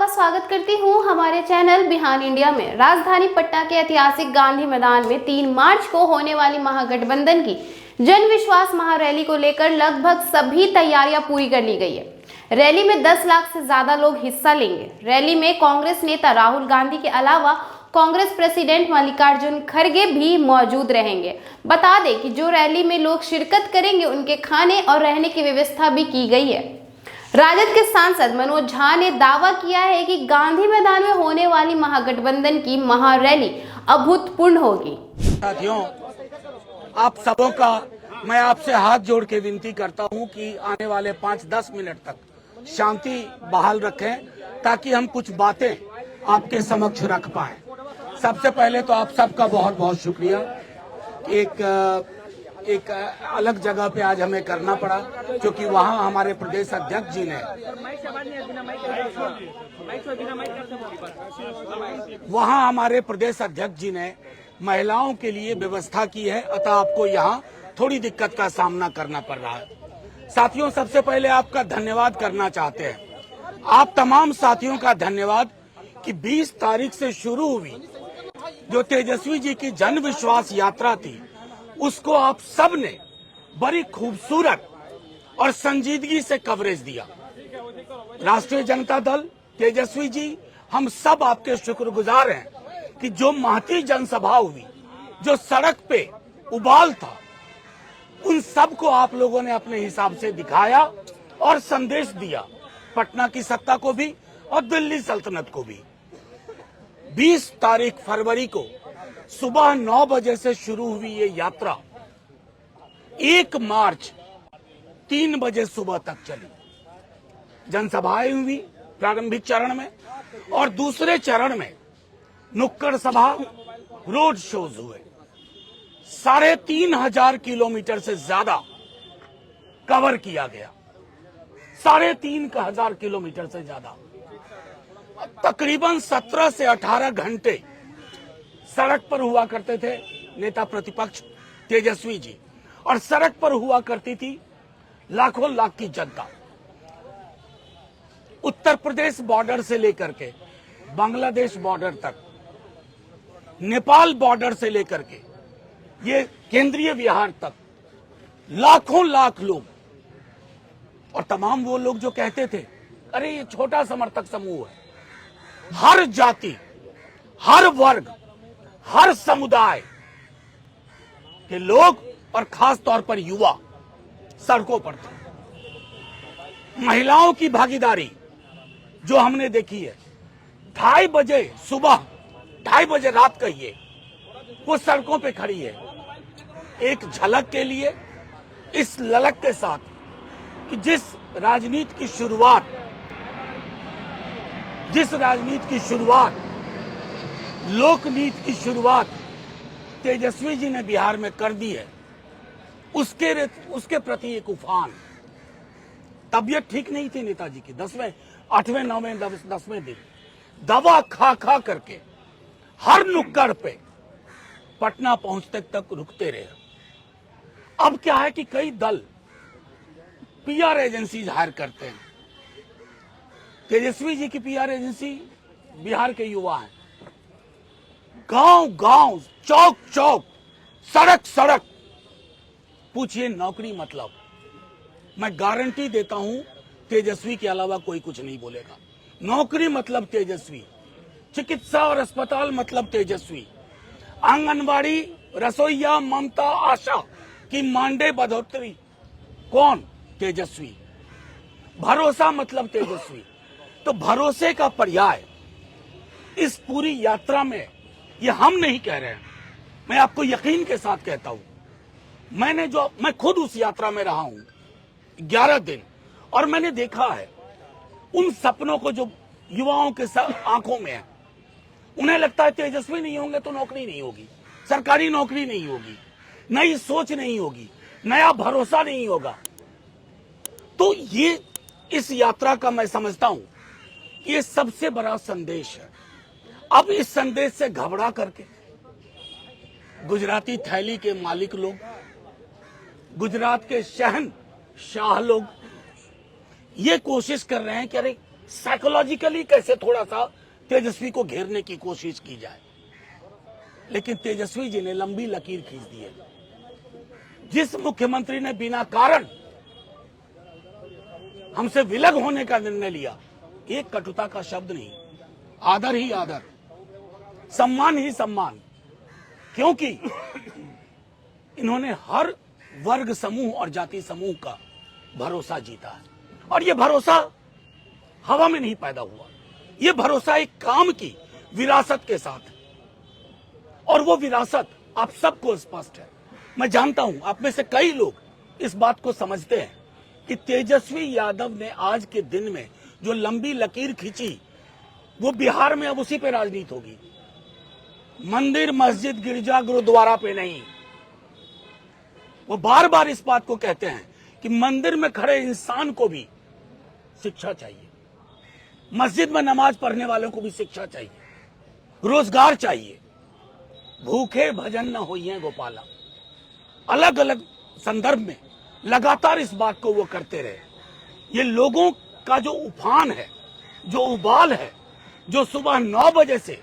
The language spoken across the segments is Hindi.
आपका स्वागत करती हूं हमारे चैनल बिहान इंडिया में। राजधानी पटना के ऐतिहासिक गांधी मैदान में 3 मार्च को होने वाली महागठबंधन की जन विश्वास महारैली को लेकर लगभग सभी तैयारियां पूरी कर ली गई है। रैली में 10 लाख से ज्यादा लोग हिस्सा लेंगे। रैली में कांग्रेस नेता राहुल गांधी के अलावा कांग्रेस प्रेसिडेंट मल्लिकार्जुन खड़गे भी मौजूद रहेंगे। बता दें कि जो रैली में लोग शिरकत करेंगे उनके खाने और रहने की व्यवस्था भी की गई है। राजद के सांसद मनोज झा ने दावा किया है कि गांधी मैदान में होने वाली महागठबंधन की महारैली अभूतपूर्व होगी। साथियों, आप सबों का मैं आपसे हाथ जोड़ के विनती करता हूं कि आने वाले 5-10 मिनट तक शांति बहाल रखें ताकि हम कुछ बातें आपके समक्ष रख पाएं। सबसे पहले तो आप सबका बहुत बहुत शुक्रिया। एक अलग जगह पे आज हमें करना पड़ा क्योंकि वहाँ हमारे प्रदेश अध्यक्ष जी ने महिलाओं के लिए व्यवस्था की है, अतः आपको यहाँ थोड़ी दिक्कत का सामना करना पड़ रहा है। साथियों, सबसे पहले आपका धन्यवाद करना चाहते हैं। आप तमाम साथियों का धन्यवाद कि 20 तारीख से शुरू हुई जो तेजस्वी जी की जन विश्वास यात्रा थी, उसको आप सब ने बड़ी खूबसूरत और संजीदगी से कवरेज दिया। राष्ट्रीय जनता दल, तेजस्वी जी, हम सब आपके शुक्रगुजार हैं कि जो महती जनसभा हुई, जो सड़क पे उबाल था, उन सब को आप लोगों ने अपने हिसाब से दिखाया और संदेश दिया, पटना की सत्ता को भी और दिल्ली सल्तनत को भी। 20 तारीख फरवरी को सुबह 9 बजे से शुरू हुई ये यात्रा 1 मार्च 3 बजे सुबह तक चली। जनसभाएं हुई प्रारंभिक चरण में और दूसरे चरण में नुक्कड़ सभा, रोड शोज हुए। 3,500 किलोमीटर से ज्यादा कवर किया गया। 3,500 किलोमीटर से ज्यादा, तकरीबन 17 से 18 घंटे सड़क पर हुआ करते थे नेता प्रतिपक्ष तेजस्वी जी, और सड़क पर हुआ करती थी लाखों लाख की जनता। उत्तर प्रदेश बॉर्डर से लेकर के बांग्लादेश बॉर्डर तक, नेपाल बॉर्डर से लेकर के ये केंद्रीय बिहार तक लाखों लाख लोग, और तमाम वो लोग जो कहते थे अरे ये छोटा समर्थक समूह है। हर जाति, हर वर्ग, हर समुदाय के लोग और खास तौर पर युवा सड़कों पर थे। महिलाओं की भागीदारी जो हमने देखी है, 2:30 बजे सुबह, 2:30 बजे रात कहिए, वो सड़कों पे खड़ी है एक झलक के लिए, इस ललक के साथ कि जिस राजनीति की शुरुआत, लोकनीति की शुरुआत तेजस्वी जी ने बिहार में कर दी है, उसके प्रति एक उफान। तबीयत ठीक नहीं थी नेताजी की, 8वें 9वें 10वें दिन दवा खा करके हर नुक्कड़ पे पटना पहुंचते तक रुकते रहे। अब क्या है कि कई दल पीआर एजेंसी हायर करते हैं। तेजस्वी जी की पीआर एजेंसी बिहार के युवा हैं। गांव गांव, चौक चौक, सड़क सड़क पूछिए नौकरी मतलब। मैं गारंटी देता हूं तेजस्वी के अलावा कोई कुछ नहीं बोलेगा। नौकरी मतलब तेजस्वी, चिकित्सा और अस्पताल मतलब तेजस्वी, आंगनबाड़ी, रसोईया, ममता, आशा की मानदेय बढ़ोतरी कौन? तेजस्वी। भरोसा मतलब तेजस्वी। तो भरोसे का पर्याय इस पूरी यात्रा में, ये हम नहीं कह रहे हैं, मैं आपको यकीन के साथ कहता हूं, मैं खुद उस यात्रा में रहा हूं 11 दिन, और मैंने देखा है उन सपनों को जो युवाओं के आंखों में है। उन्हें लगता है तेजस्वी नहीं होंगे तो नौकरी नहीं होगी, सरकारी नौकरी नहीं होगी, नई सोच नहीं होगी, नया भरोसा नहीं होगा। तो ये इस यात्रा का मैं समझता हूं ये सबसे बड़ा संदेश है। अब इस संदेश से घबरा करके गुजराती थैली के मालिक लोग, गुजरात के शहनशाह लोग ये कोशिश कर रहे हैं कि अरे साइकोलॉजिकली कैसे थोड़ा सा तेजस्वी को घेरने की कोशिश की जाए, लेकिन तेजस्वी जी ने लंबी लकीर खींच दी है। जिस मुख्यमंत्री ने बिना कारण हमसे विलग होने का निर्णय लिया, एक कटुता का शब्द नहीं, आदर ही आदर, सम्मान ही सम्मान, क्योंकि इन्होंने हर वर्ग समूह और जाति समूह का भरोसा जीता है। और यह भरोसा हवा में नहीं पैदा हुआ, यह भरोसा एक काम की विरासत के साथ है, और वो विरासत आप सबको स्पष्ट है। मैं जानता हूं आप में से कई लोग इस बात को समझते हैं कि तेजस्वी यादव ने आज के दिन में जो लंबी लकीर खींची, वो बिहार में अब उसी पे राजनीति होगी, मंदिर मस्जिद गिरजा गुरुद्वारा पे नहीं। वो बार बार इस बात को कहते हैं कि मंदिर में खड़े इंसान को भी शिक्षा चाहिए, मस्जिद में नमाज पढ़ने वालों को भी शिक्षा चाहिए, रोजगार चाहिए, भूखे भजन न होइए गोपाला। अलग अलग संदर्भ में लगातार इस बात को वो करते रहे। ये लोगों का जो उफान है, जो उबाल है, जो सुबह 9 बजे से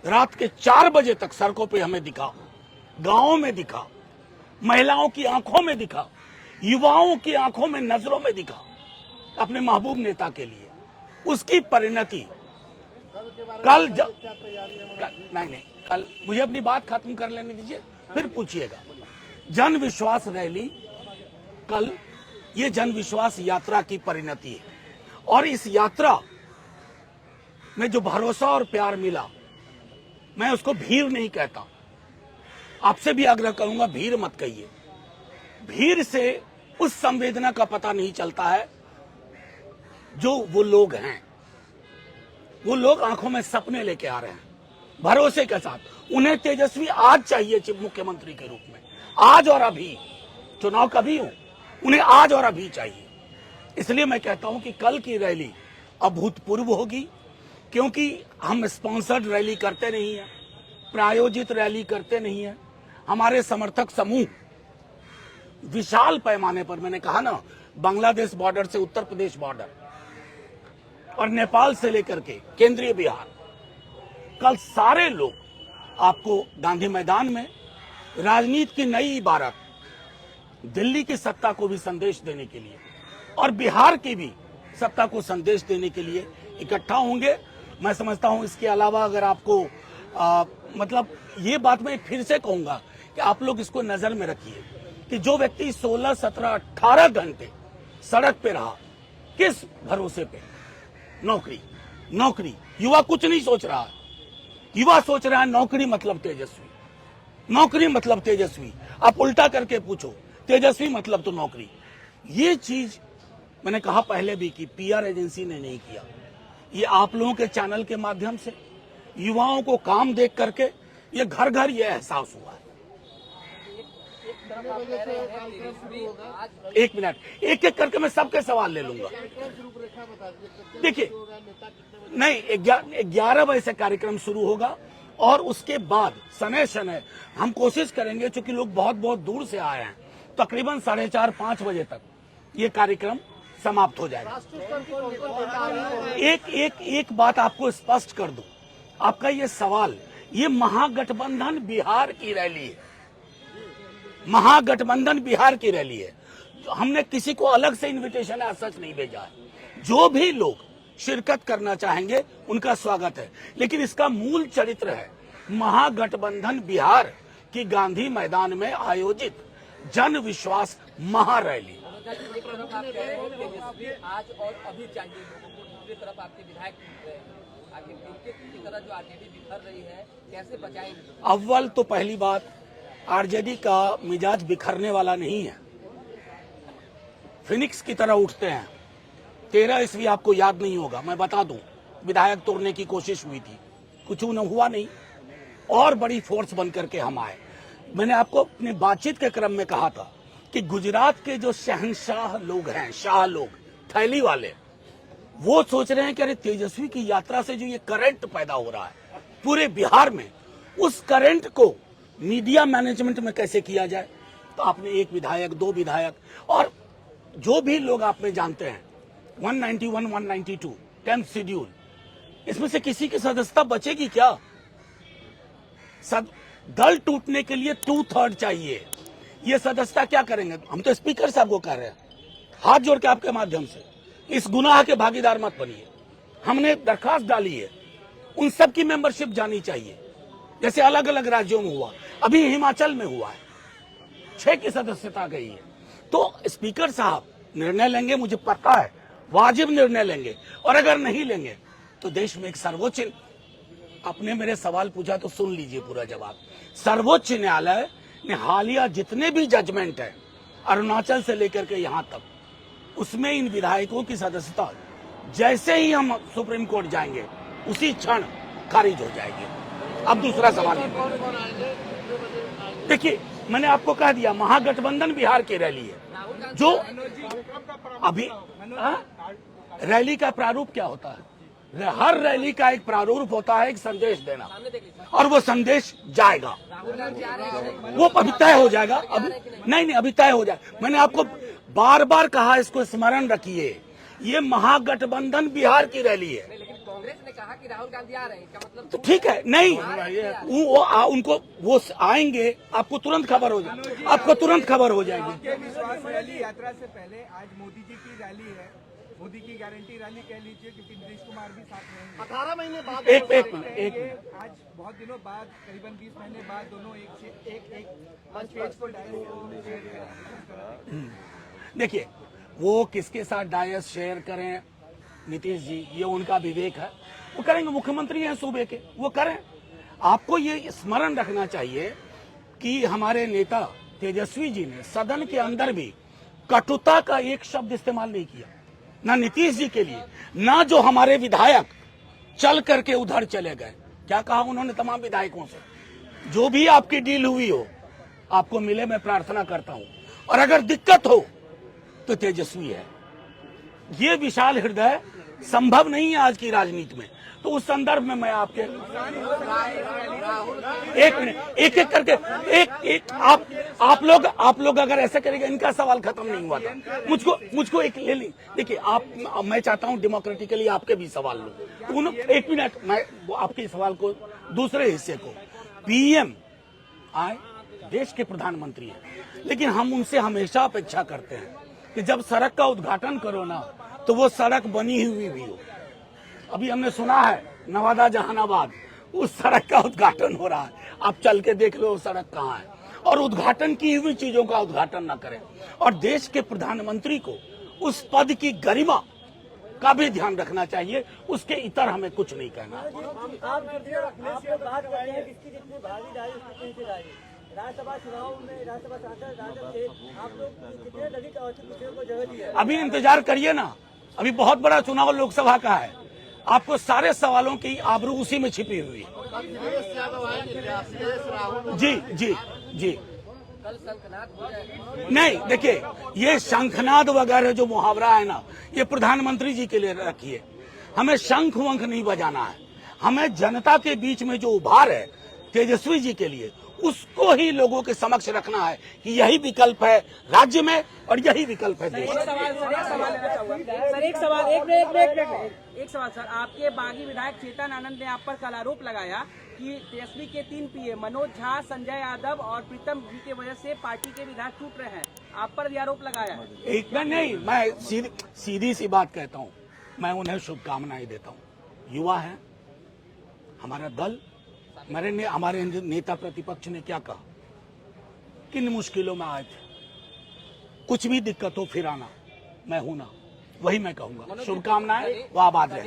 रात के 4 बजे तक सड़कों पे हमें दिखा, गांवों में दिखा, महिलाओं की आंखों में दिखा, युवाओं की आंखों में, नजरों में दिखा, अपने महबूब नेता के लिए, उसकी परिणति कल मुझे अपनी बात खत्म कर लेने दीजिए, फिर पूछिएगा। जन विश्वास रैली कल, ये जन विश्वास यात्रा की परिणति है, और इस यात्रा में जो भरोसा और प्यार मिला, मैं उसको भीड़ नहीं कहता। आपसे भी आग्रह करूंगा, भीड़ मत कहिए। भीड़ से उस संवेदना का पता नहीं चलता है जो वो लोग हैं। वो लोग आंखों में सपने लेके आ रहे हैं, भरोसे के साथ। उन्हें तेजस्वी आज चाहिए चीफ मुख्यमंत्री के रूप में, आज और अभी। चुनाव कभी हो, उन्हें आज और अभी चाहिए। इसलिए मैं कहता हूं कि कल की रैली अभूतपूर्व होगी, क्योंकि हम स्पॉन्सर्ड रैली करते नहीं है, प्रायोजित रैली करते नहीं है। हमारे समर्थक समूह विशाल पैमाने पर, मैंने कहा ना, बांग्लादेश बॉर्डर से उत्तर प्रदेश बॉर्डर और नेपाल से लेकर के केंद्रीय बिहार, कल सारे लोग आपको गांधी मैदान में राजनीति की नई इबारत, दिल्ली की सत्ता को भी संदेश देने के लिए और बिहार की भी सत्ता को संदेश देने के लिए इकट्ठा होंगे। मैं समझता हूं इसके अलावा अगर आपको मतलब ये बात मैं फिर से कहूंगा कि आप लोग इसको नजर में रखिए कि जो व्यक्ति 16, 17, 18 घंटे सड़क पे रहा, किस भरोसे पे? नौकरी, नौकरी। युवा कुछ नहीं सोच रहा है, युवा सोच रहा है नौकरी मतलब तेजस्वी, नौकरी मतलब तेजस्वी। आप उल्टा करके पूछो, तेजस्वी मतलब तो नौकरी। ये चीज मैंने कहा पहले भी कि पीआर एजेंसी ने नहीं किया, ये आप लोगों के चैनल के माध्यम से युवाओं को काम देख करके ये घर घर ये एहसास हुआ है। एक मिनट, एक एक करके मैं सबके सवाल ले लूंगा। देखिए, नहीं, 11 बजे से कार्यक्रम शुरू होगा और उसके बाद समय समय हम कोशिश करेंगे, चूंकि लोग बहुत बहुत दूर से आए हैं, तकरीबन 4:30-5 बजे तक ये कार्यक्रम समाप्त हो जाएगा। एक बात आपको स्पष्ट कर दूं, आपका ये सवाल, ये महागठबंधन बिहार की रैली है, महागठबंधन बिहार की रैली है। हमने किसी को अलग से इनविटेशन है सच नहीं भेजा है। जो भी लोग शिरकत करना चाहेंगे उनका स्वागत है, लेकिन इसका मूल चरित्र है महागठबंधन बिहार की गांधी मैदान में आयोजित जन विश्वास महारैली। आज और अभी चाहिए लोगों को, दूसरी तरफ आपके विधायक आगे की तरह जो आरजेडी बिखर रही है, कैसे बचाएंगे? अव्वल तो पहली बात, आरजेडी का मिजाज बिखरने वाला नहीं है, फिनिक्स की तरह उठते हैं। 13 ईस्वी आपको याद नहीं होगा, मैं बता दूं, विधायक तोड़ने की कोशिश हुई थी, कुछ न हुआ नहीं, और बड़ी फोर्स बन करके हम आए। मैंने आपको अपनी बातचीत के क्रम में कहा था कि गुजरात के जो शहंशाह लोग हैं, शाह लोग, थैली वाले, वो सोच रहे हैं कि अरे तेजस्वी की यात्रा से जो ये करंट पैदा हो रहा है पूरे बिहार में, उस करंट को मीडिया मैनेजमेंट में कैसे किया जाए। तो आपने एक विधायक, 2 विधायक और जो भी लोग आप में जानते हैं, 191, 192, 10th शेड्यूल, इसमें से किसी की सदस्यता बचेगी क्या? दल टूटने के लिए 2/3 चाहिए। ये सदस्यता क्या करेंगे? हम तो स्पीकर साहब को कह रहे हैं, हाथ जोड़ के आपके माध्यम से इस गुनाह के भागीदार मत बनिए। हमने दरखास्त डाली है, उन सब की मेंबरशिप जानी चाहिए, जैसे अलग अलग राज्यों में हुआ, अभी हिमाचल में हुआ है, 6 की सदस्यता गई है। तो स्पीकर साहब निर्णय लेंगे, मुझे पता है वाजिब निर्णय लेंगे, और अगर नहीं लेंगे तो देश में एक सर्वोच्च, आपने मेरे सवाल पूछा तो सुन लीजिए पूरा जवाब। सर्वोच्च न्यायालय ने हालिया जितने भी जजमेंट है अरुणाचल से लेकर के यहां तक, उसमें इन विधायकों की सदस्यता जैसे ही हम सुप्रीम कोर्ट जाएंगे उसी क्षण खारिज हो जाएगी। अब दूसरा सवाल, देखिए मैंने आपको कह दिया, महागठबंधन बिहार की रैली है, जो अभी रैली का प्रारूप क्या होता है? हर रैली का एक प्रारूप होता है, एक संदेश देना, और वो संदेश जाएगा, वो अभी तय हो जाएगा। अभी नहीं, अभी तय हो जाएगा। मैंने आपको बार बार कहा, इसको स्मरण रखिए, ये महागठबंधन बिहार की रैली है। लेकिन कांग्रेस ने कहा कि राहुल गांधी आ रहे हैं, इसका मतलब तो ठीक है, नहीं उनको वो आएंगे, आपको तुरंत खबर हो जाएगी, आपको तुरंत खबर हो जाएगी। विश्वास रैली यात्रा से पहले आज मोदी जी की रैली है, मोदी की गारंटी रैली कह लीजिए, क्योंकि नीतीश कुमार भी साथ में 18 महीने बाद एक मिनट आज बहुत दिनों बाद, करीबन 20 महीने बाद दोनों एक मंच पेज को देखिए, वो किसके साथ डायस शेयर करें, नीतीश जी, ये उनका विवेक है, वो करेंगे, मुख्यमंत्री हैं सूबे के, वो करें। आपको ये स्मरण रखना चाहिए कि हमारे नेता तेजस्वी जी ने सदन के अंदर भी कटुता का एक शब्द इस्तेमाल नहीं किया, ना नीतीश जी के लिए, ना जो हमारे विधायक चल करके उधर चले गए। क्या कहा उन्होंने तमाम विधायकों से? जो भी आपकी डील हुई हो आपको मिले, मैं प्रार्थना करता हूं, और अगर दिक्कत हो तो तेजस्वी है। ये विशाल हृदय संभव नहीं है आज की राजनीति में। तो उस संदर्भ में मैं आपके एक मिनट एक करके एक आप लोग अगर ऐसा करेंगे, इनका सवाल खत्म नहीं हुआ था, मुझको एक ले ली। देखिए, मैं चाहता हूं डेमोक्रेटिकली आपके भी सवाल लो। एक मिनट, मैं आपके सवाल को, दूसरे हिस्से को, पीएम आए, देश के प्रधानमंत्री हैं, लेकिन हम उनसे हमेशा अपेक्षा करते हैं कि जब सड़क का उद्घाटन करो ना, तो वो सड़क बनी हुई भी हो। अभी हमने सुना है नवादा जहानाबाद, उस सड़क का उद्घाटन हो रहा है, आप चल के देख लो वो सड़क कहाँ है। और उद्घाटन की हुई चीजों का उद्घाटन न करें, और देश के प्रधानमंत्री को उस पद की गरिमा का भी ध्यान रखना चाहिए, उसके इतर हमें कुछ नहीं कहना। राज्यसभा चुनाव में राज्यसभा सांसद थे आप लोग, कितने अधिक को जगह दी है? अभी इंतजार करिए ना, अभी बहुत बड़ा चुनाव लोकसभा का है, आपको सारे सवालों की आबरू उसी में छिपी हुई है। जी जी जी, कल शंखनाद हो जाएगा। नहीं, देखिए, ये शंखनाद वगैरह जो मुहावरा है ना, ये प्रधानमंत्री जी के लिए रखिए। हमें शंख वंख नहीं बजाना है, हमें जनता के बीच में जो उभार है तेजस्वी जी के लिए, उसको ही लोगों के समक्ष रखना है कि यही विकल्प है राज्य में और यही विकल्प है देश में। एक सवाल सर, आपके बागी विधायक चेतन आनंद ने आप पर कल आरोप लगाया कि तेजस्वी के 3 पीए मनोज झा, संजय यादव और प्रीतम जी की वजह से पार्टी के विधायक टूट रहे हैं, आप पर भी आरोप लगाया है। एक नहीं, मैं सीधी सी बात कहता हूँ, मैं उन्हें शुभकामनाएं देता हूँ। युवा है हमारा दल, हमारे नेता प्रतिपक्ष ने क्या कहा, किन मुश्किलों में आए थे, कुछ भी दिक्कत हो फिर आना, मैं हूं ना, वही मैं कहूंगा। शुभकामनाएं, वाह बात है।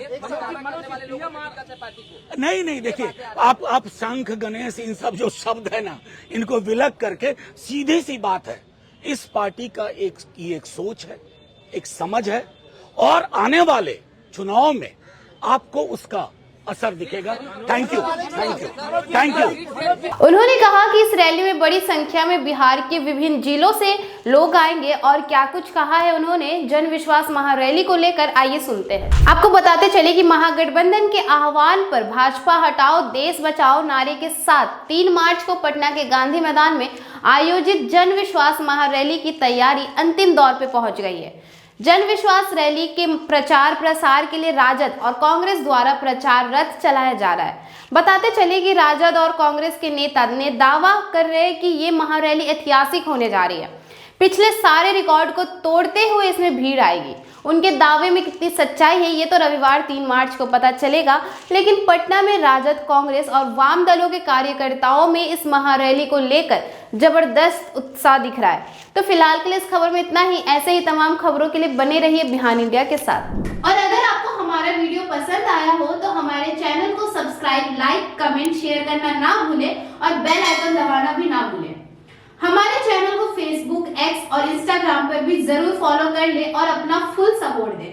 नहीं, देखिए, आप शंख गणेश इन सब जो शब्द है ना, इनको विलग करके सीधी सी बात है, इस पार्टी का एक सोच है, एक समझ है, और आने वाले चुनाव में आपको उसका असर दिखेगा। Thank you. उन्होंने कहा कि इस रैली में बड़ी संख्या में बिहार के विभिन्न जिलों से लोग आएंगे, और क्या कुछ कहा है उन्होंने जन विश्वास महारैली को लेकर, आइए सुनते हैं। आपको बताते चले कि महागठबंधन के आह्वान पर भाजपा हटाओ देश बचाओ नारे के साथ 3 मार्च को पटना के गांधी मैदान में आयोजित जन विश्वास महारैली की तैयारी अंतिम दौर पे पहुंच गई है। जन विश्वास रैली के प्रचार प्रसार के लिए राजद और कांग्रेस द्वारा प्रचार रथ चलाया जा रहा है। बताते चले कि राजद और कांग्रेस के नेता ने दावा कर रहे हैं कि ये महारैली ऐतिहासिक होने जा रही है। पिछले सारे रिकॉर्ड को तोड़ते हुए इसमें भीड़ आएगी। उनके दावे में कितनी सच्चाई है ये तो रविवार 3 मार्च को पता चलेगा, लेकिन पटना में राजद, कांग्रेस और वाम दलों के कार्यकर्ताओं में इस महारैली को लेकर जबरदस्त उत्साह दिख रहा है। तो फिलहाल के लिए इस खबर में इतना ही। ऐसे ही तमाम खबरों के लिए बने रहिए बिहान इंडिया के साथ। और अगर आपको हमारा वीडियो पसंद आया हो तो हमारे चैनल को सब्सक्राइब, लाइक, कमेंट, शेयर करना ना भूलें और बेल आइकन दबाना भी ना भूलें। हमारे चैनल को फेसबुक, एक्स और इंस्टाग्राम पर भी जरूर फॉलो कर ले और अपना फुल सपोर्ट दें।